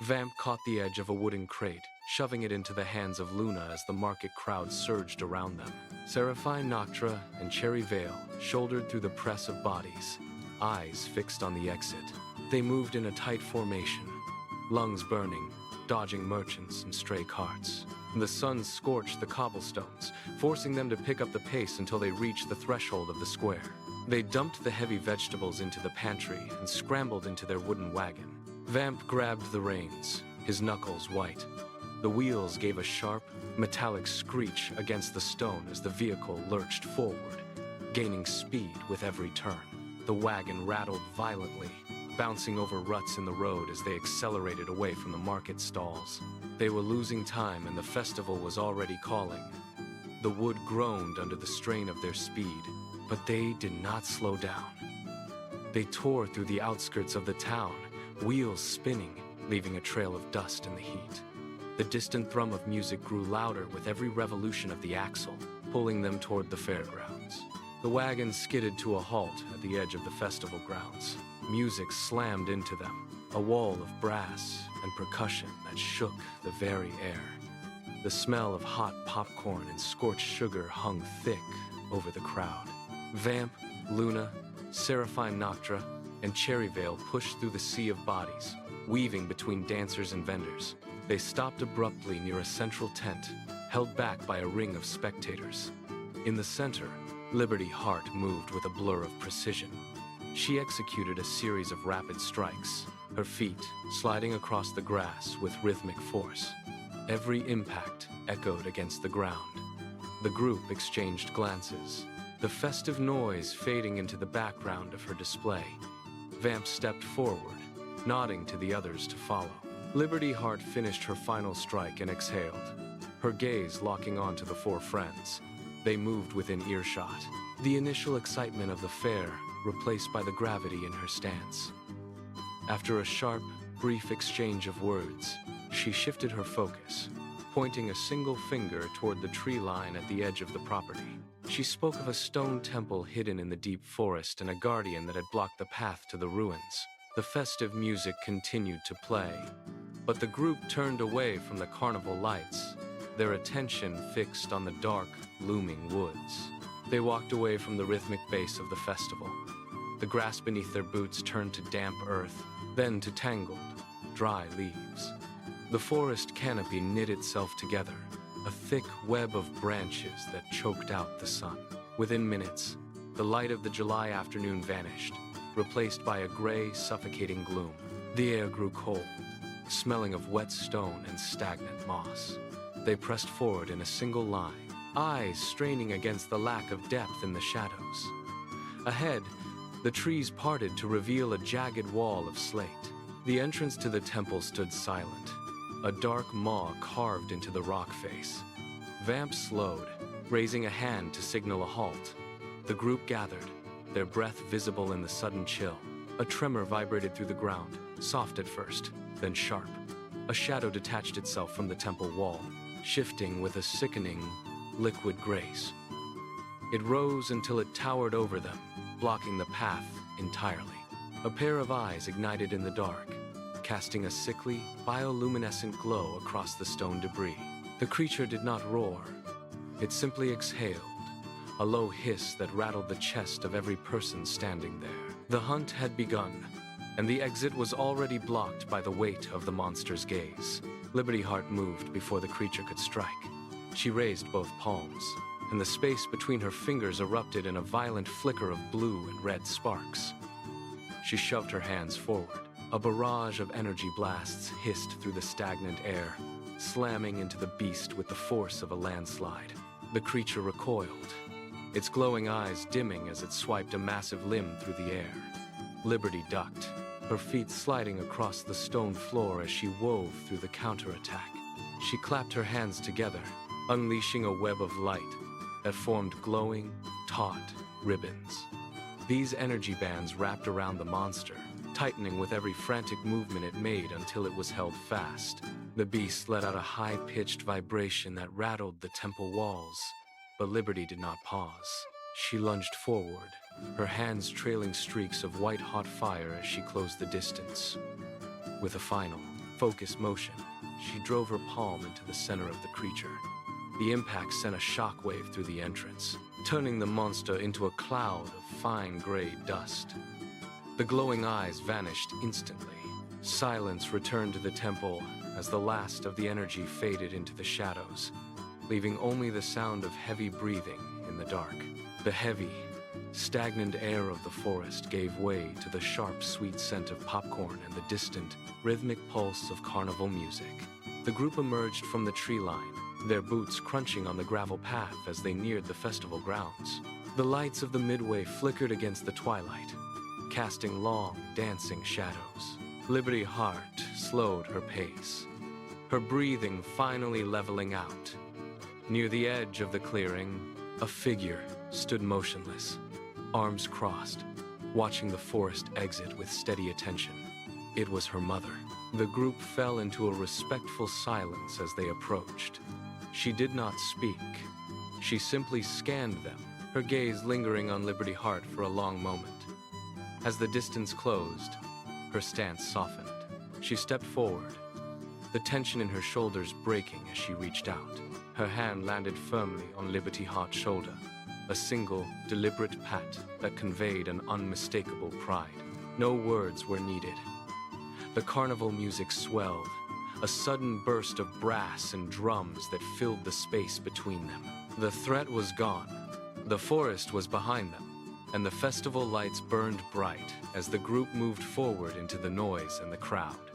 Vamp caught the edge of a wooden crate, shoving it into the hands of Luna as the market crowd surged around them. Seraphine Noctra and Cherry Veil shouldered through the press of bodies, eyes fixed on the exit. They moved in a tight formation, lungs burning, dodging merchants and stray carts. The sun scorched the cobblestones, forcing them to pick up the pace until they reached the threshold of the square. They dumped the heavy vegetables into the pantry and scrambled into their wooden wagon. Vamp grabbed the reins, his knuckles white. The wheels gave a sharp, metallic screech against the stone as the vehicle lurched forward, gaining speed with every turn. The wagon rattled violently, bouncing over ruts in the road as they accelerated away from the market stalls. They were losing time and the festival was already calling. The wood groaned under the strain of their speed, but they did not slow down. They tore through the outskirts of the town, wheels spinning, leaving a trail of dust in the heat. The distant thrum of music grew louder with every revolution of the axle, pulling them toward the fairgrounds. The wagon skidded to a halt at the edge of the festival grounds. Music slammed into them, a wall of brass and percussion that shook the very air. The smell of hot popcorn and scorched sugar hung thick over the crowd. Vamp, Luna, Seraphine Noctra, and Cherry Veil pushed through the sea of bodies, weaving between dancers and vendors. They stopped abruptly near a central tent, held back by a ring of spectators. In the center, Liberty Hart moved with a blur of precision. She executed a series of rapid strikes, her feet sliding across the grass with rhythmic force. Every impact echoed against the ground. The group exchanged glances, the festive noise fading into the background of her display. Vamp stepped forward, nodding to the others to follow. Liberty Hart finished her final strike and exhaled, her gaze locking on to the four friends. They moved within earshot, the initial excitement of the fair replaced by the gravity in her stance. After a sharp, brief exchange of words, she shifted her focus, pointing a single finger toward the tree line at the edge of the property. She spoke of a stone temple hidden in the deep forest and a guardian that had blocked the path to the ruins. The festive music continued to play, but the group turned away from the carnival lights, their attention fixed on the dark, looming woods. They walked away from the rhythmic bass of the festival. The grass beneath their boots turned to damp earth, then to tangled, dry leaves. The forest canopy knit itself together, a thick web of branches that choked out the sun. Within minutes, the light of the July afternoon vanished, replaced by a gray, suffocating gloom. The air grew cold, smelling of wet stone and stagnant moss. They pressed forward in a single line, eyes straining against the lack of depth in the shadows. Ahead, the trees parted to reveal a jagged wall of slate. The entrance to the temple stood silent, a dark maw carved into the rock face. Vamp slowed, raising a hand to signal a halt. The group gathered, their breath visible in the sudden chill. A tremor vibrated through the ground, soft at first, then sharp. A shadow detached itself from the temple wall, shifting with a sickening, liquid grace. It rose until it towered over them, blocking the path entirely. A pair of eyes ignited in the dark, casting a sickly, bioluminescent glow across the stone debris. The creature did not roar. It simply exhaled, a low hiss that rattled the chest of every person standing there. The hunt had begun, and the exit was already blocked by the weight of the monster's gaze. Liberty Hart moved before the creature could strike. She raised both palms, and the space between her fingers erupted in a violent flicker of blue and red sparks. She shoved her hands forward. A barrage of energy blasts hissed through the stagnant air, slamming into the beast with the force of a landslide. The creature recoiled, its glowing eyes dimming as it swiped a massive limb through the air. Liberty ducked, her feet sliding across the stone floor as she wove through the counterattack. She clapped her hands together, unleashing a web of light that formed glowing, taut ribbons. These energy bands wrapped around the monster, tightening with every frantic movement it made until it was held fast. The beast let out a high-pitched vibration that rattled the temple walls, but Liberty did not pause. She lunged forward, her hands trailing streaks of white-hot fire as she closed the distance. With a final, focused motion, she drove her palm into the center of the creature. The impact sent a shockwave through the entrance, turning the monster into a cloud of fine gray dust. The glowing eyes vanished instantly. Silence returned to the temple as the last of the energy faded into the shadows, leaving only the sound of heavy breathing in the dark. The heavy, stagnant air of the forest gave way to the sharp, sweet scent of popcorn and the distant, rhythmic pulse of carnival music. The group emerged from the tree line, their boots crunching on the gravel path as they neared the festival grounds. The lights of the midway flickered against the twilight, casting long, dancing shadows. Liberty Hart slowed her pace, her breathing finally leveling out. Near the edge of the clearing, a figure stood motionless, arms crossed, watching the forest exit with steady attention. It was her mother. The group fell into a respectful silence as they approached. She did not speak. She simply scanned them, her gaze lingering on Liberty Hart for a long moment. As the distance closed, her stance softened. She stepped forward, the tension in her shoulders breaking as she reached out. Her hand landed firmly on Liberty Hart's shoulder, a single, deliberate pat that conveyed an unmistakable pride. No words were needed. The carnival music swelled, a sudden burst of brass and drums that filled the space between them. The threat was gone. The forest was behind them, and the festival lights burned bright as the group moved forward into the noise and the crowd.